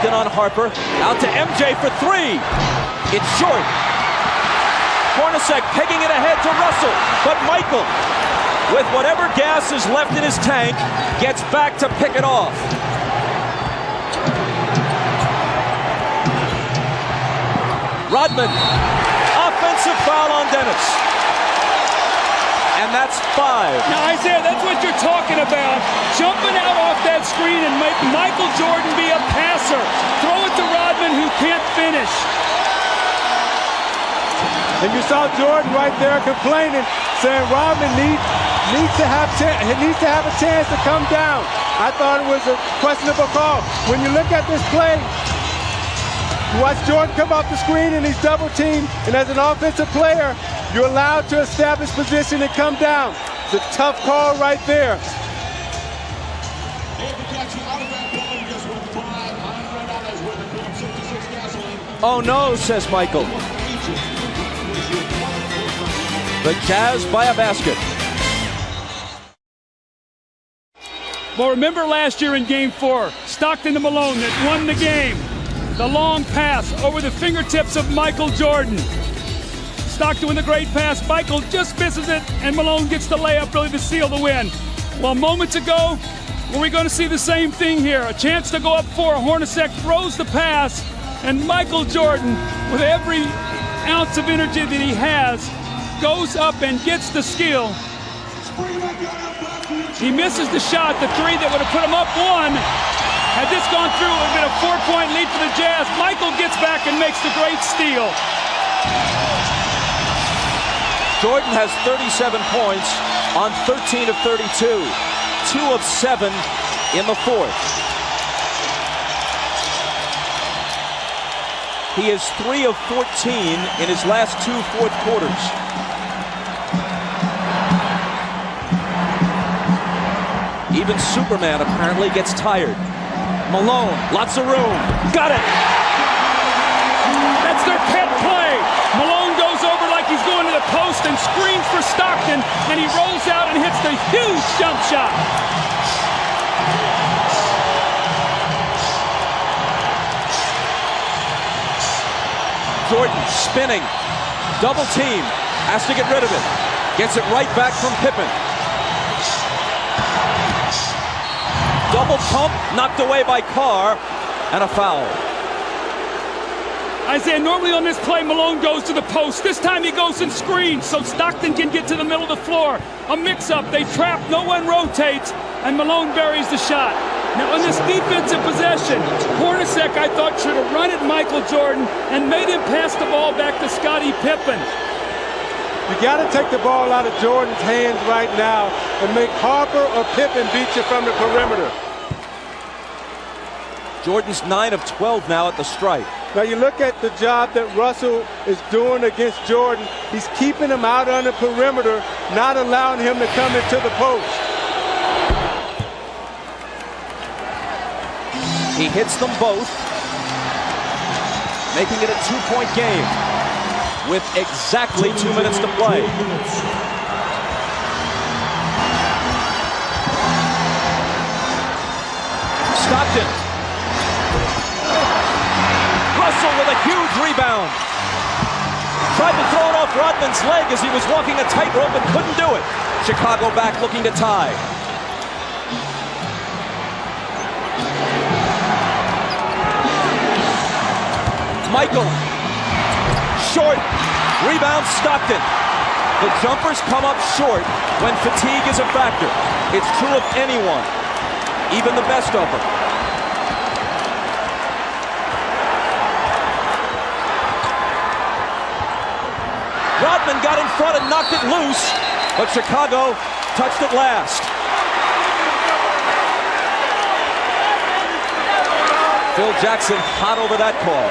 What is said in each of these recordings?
Stockton on Harper. Out to MJ for three. It's short. Hornacek pegging it ahead to Russell. But Michael, with whatever gas is left in his tank, gets back to pick it off. Rodman. Offensive foul on Dennis. And that's 5. Now, Isaiah, that's what you're talking about. Jumping out off that screen and make Michael Jordan be a passer. Throw it to Rodman, who can't finish. And you saw Jordan right there complaining, saying Rodman needs to have a chance to come down. I thought it was a questionable call. When you look at this play, you watch Jordan come off the screen and he's double teamed, and as an offensive player, you're allowed to establish position and come down. It's a tough call right there. Oh no, says Michael. The Jazz by a basket. Well, remember last year in Game 4, Stockton to Malone that won the game. The long pass over the fingertips of Michael Jordan. Stockton with a great pass. Michael just misses it, and Malone gets the layup really to seal the win. Well, moments ago, were we going to see the same thing here? A chance to go up 4. Hornacek throws the pass, and Michael Jordan, with every ounce of energy that he has, goes up and gets the steal. He misses the shot, the 3 that would have put him up 1. Had this gone through, it would have been a 4-point lead for the Jazz. Michael gets back and makes the great steal. Jordan has 37 points on 13 of 32. 2 of 7 in the 4th. He is 3 of 14 in his last 2 fourth quarters. Even Superman apparently gets tired. Malone, lots of room. Got it! That's their pet play. Malone goes over like he's going to the post and screams for Stockton, and he rolls out and hits the huge jump shot. Jordan spinning. Double team. Has to get rid of it. Gets it right back from Pippen. Double pump, knocked away by Carr, and a foul. Isaiah, normally on this play, Malone goes to the post. This time he goes and screens so Stockton can get to the middle of the floor. A mix-up, they trap, no one rotates, and Malone buries the shot. Now on this defensive possession, Hornacek, I thought, should have run at Michael Jordan and made him pass the ball back to Scottie Pippen. You got to take the ball out of Jordan's hands right now and make Harper or Pippen beat you from the perimeter. Jordan's 9 of 12 now at the stripe. Now you look at the job that Russell is doing against Jordan. He's keeping him out on the perimeter, not allowing him to come into the post. He hits them both, making it a 2-point game with exactly 2 minutes to play. Stockton. Russell with a huge rebound. Tried to throw it off Rodman's leg as he was walking a tightrope and couldn't do it. Chicago back looking to tie. Michael. Short. Rebound Stockton. The jumpers come up short when fatigue is a factor. It's true of anyone, even the best of them. Rodman got in front and knocked it loose, but Chicago touched it last. Phil Jackson hot over that call.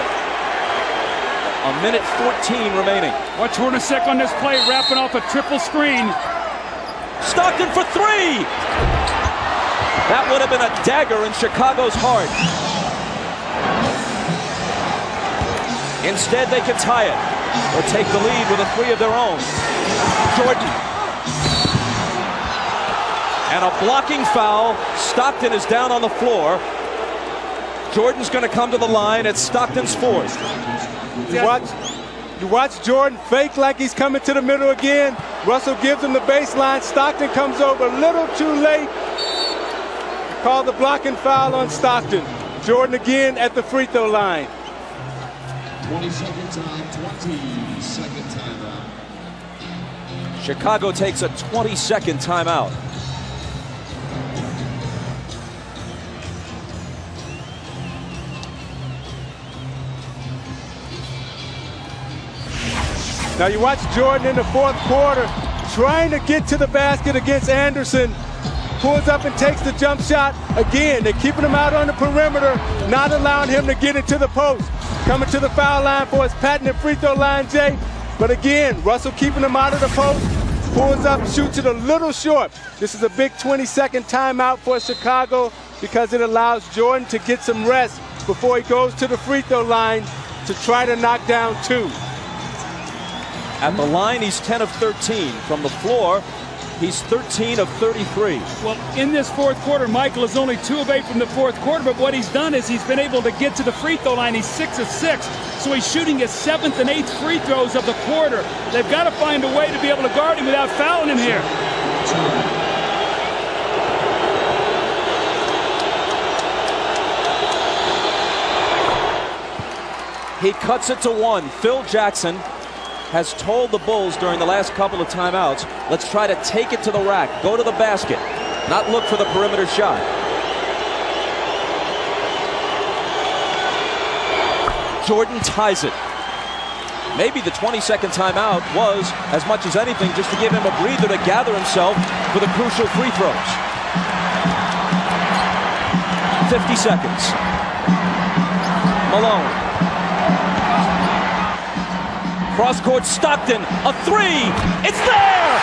A minute 14 remaining. Watch Hornacek on this play, wrapping off a triple screen. Stockton for 3! That would have been a dagger in Chicago's heart. Instead, they could tie it or take the lead with a 3 of their own. Jordan. And a blocking foul. Stockton is down on the floor. Jordan's going to come to the line at Stockton's 4th. You watch Jordan fake like he's coming to the middle again. Russell gives him the baseline. Stockton comes over a little too late. Call the blocking foul on Stockton. Jordan again at the free throw line. 20-second time, 20-second timeout. Chicago takes a 20-second timeout. Now you watch Jordan in the fourth quarter trying to get to the basket against Anderson. Pulls up and takes the jump shot. Again, they're keeping him out on the perimeter, not allowing him to get into the post. Coming to the foul line for his patented free throw line, Jay. But again, Russell keeping him out of the post. Pulls up, shoots it a little short. This is a big 20-second timeout for Chicago because it allows Jordan to get some rest before he goes to the free throw line to try to knock down 2. At the line, he's 10 of 13. From the floor, he's 13 of 33. Well, in this fourth quarter, Michael is only 2 of 8 from the fourth quarter, but what he's done is he's been able to get to the free throw line. He's 6 of 6, so he's shooting his 7th and 8th free throws of the quarter. They've got to find a way to be able to guard him without fouling him here. He cuts it to 1. Phil Jackson has told the Bulls during the last couple of timeouts, let's try to take it to the rack, go to the basket, not look for the perimeter shot. Jordan ties it. Maybe the 20-second timeout was, as much as anything, just to give him a breather to gather himself for the crucial free throws. 50 seconds. Malone. Cross-court Stockton, a 3, it's there!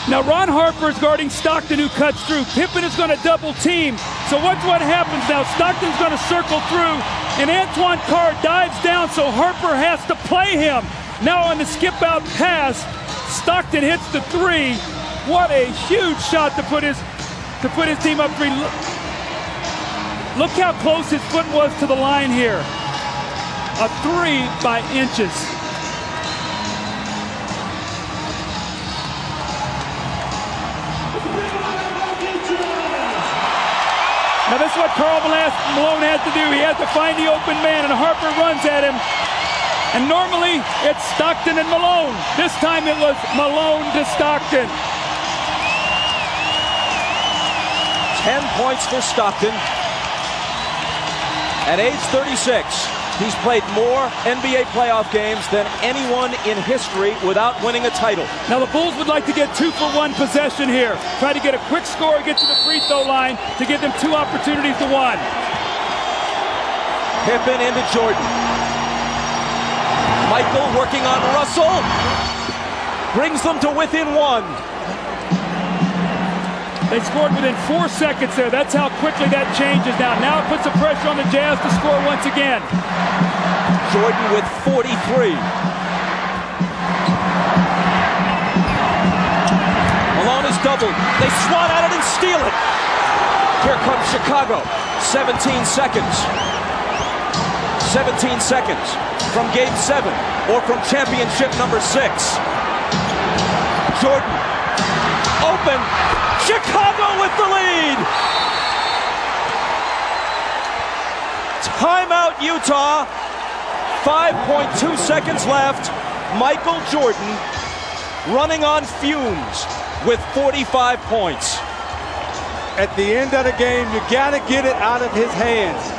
Now Ron Harper's guarding Stockton, who cuts through. Pippen is going to double team. So what happens now? Stockton's going to circle through, and Antoine Carr dives down, so Harper has to play him. Now on the skip-out pass, Stockton hits the 3. What a huge shot to put his team up 3. Look how close his foot was to the line here. A 3 by inches. Now this is what Karl Malone has to do. He has to find the open man, and Harper runs at him. And normally, it's Stockton and Malone. This time it was Malone to Stockton. 10 points for Stockton. At age 36, he's played more NBA playoff games than anyone in history without winning a title. Now the Bulls would like to get 2-for-1 possession here. Try to get a quick score, get to the free throw line to give them 2 opportunities to 1. Pippen into Jordan. Michael working on Russell, brings them to within 1. They scored within 4 seconds there. That's how quickly that changes now. Now it puts the pressure on the Jazz to score once again. Jordan with 43. Malone is doubled. They swat at it and steal it. Here comes Chicago. 17 seconds. 17 seconds from Game 7 or from championship number 6. Jordan, open, Chicago with the lead. Timeout Utah, 5.2 seconds left. Michael Jordan running on fumes with 45 points. At the end of the game, you gotta get it out of his hands.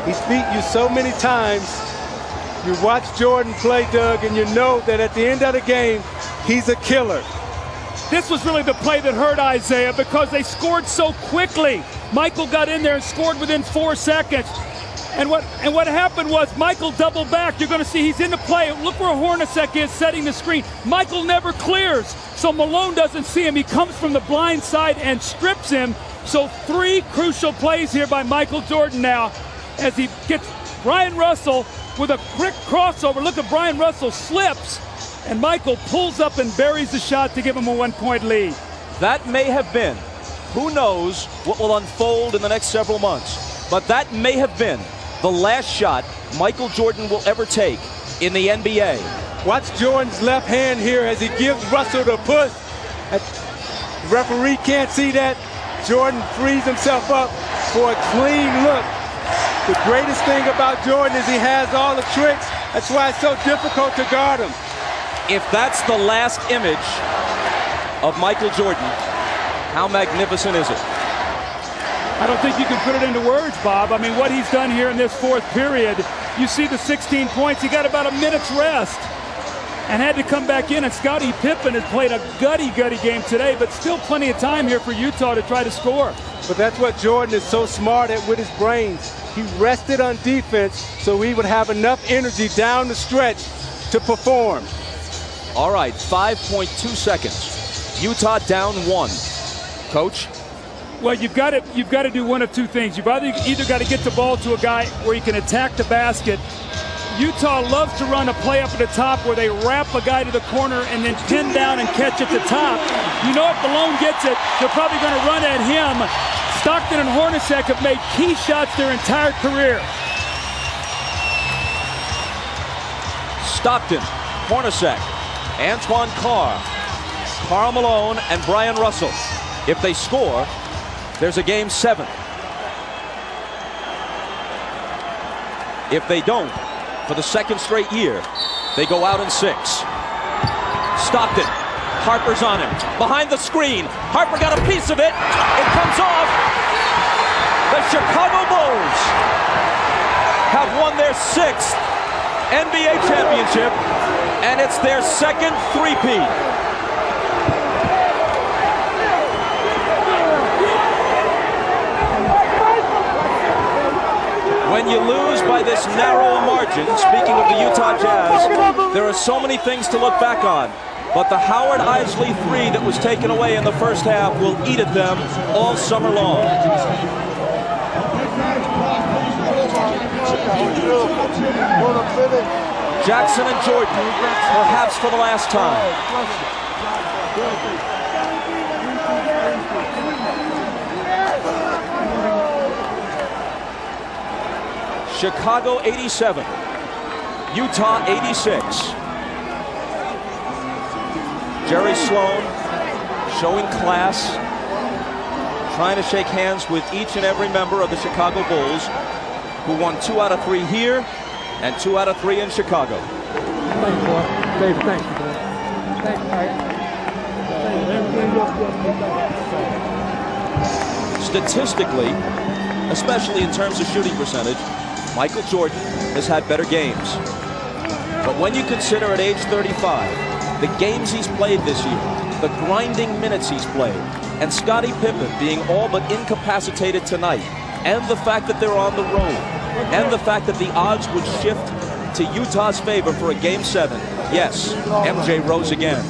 He's beat you so many times. You watch Jordan play, Doug, and you know that at the end of the game, he's a killer. This was really the play that hurt Isaiah because they scored so quickly. Michael got in there and scored within 4 seconds. And what happened was Michael doubled back. You're going to see he's in the play. Look where Hornacek is setting the screen. Michael never clears, so Malone doesn't see him. He comes from the blind side and strips him. So 3 crucial plays here by Michael Jordan now as he gets Brian Russell with a quick crossover. Look at Brian Russell slips, and Michael pulls up and buries the shot to give him a 1-point lead. That may have been, who knows what will unfold in the next several months, but that may have been the last shot Michael Jordan will ever take in the NBA. Watch Jordan's left hand here as he gives Russell the push. The referee can't see that. Jordan frees himself up for a clean look. The greatest thing about Jordan is he has all the tricks. That's why it's so difficult to guard him. If that's the last image of Michael Jordan, how magnificent is it? I don't think you can put it into words, Bob. I mean, what he's done here in this 4th period, you see the 16 points. He got about a minute's rest and had to come back in. And Scottie Pippen has played a gutty game today, but still plenty of time here for Utah to try to score. But that's what Jordan is so smart at with his brains. He rested on defense so he would have enough energy down the stretch to perform. All right, 5.2 seconds. Utah down 1. Coach? Well, you've got to do one of 2 things. You've either got to get the ball to a guy where he can attack the basket. Utah loves to run a play up at the top where they wrap a guy to the corner and then pin down and catch at the top. You know if Malone gets it, they're probably going to run at him. Stockton and Hornacek have made key shots their entire career. Stockton, Hornacek, Antoine Carr, Karl Malone, and Brian Russell. If they score, there's a game 7. If they don't, for the 2nd straight year, they go out in 6. Stockton, Harper's on him. Behind the screen, Harper got a piece of it. It comes off. The Chicago Bulls have won their 6th NBA championship, and it's their 2nd three-peat. When you lose by this narrow margin, speaking of the Utah Jazz, there are so many things to look back on. But the Howard Isley 3 that was taken away in the first half will eat at them all summer long. Jackson and Jordan, perhaps for the last time. Chicago 87, Utah 86. Jerry Sloan showing class, trying to shake hands with each and every member of the Chicago Bulls, who won 2 out of 3 here and 2 out of 3 in Chicago. Thanks, boy. Dave, thanks, boy. Thanks, Statistically, especially in terms of shooting percentage, Michael Jordan has had better games. But when you consider at age 35, the games he's played this year, the grinding minutes he's played, and Scottie Pippen being all but incapacitated tonight, and the fact that they're on the road, and the fact that the odds would shift to Utah's favor for a Game 7, yes, MJ rose again.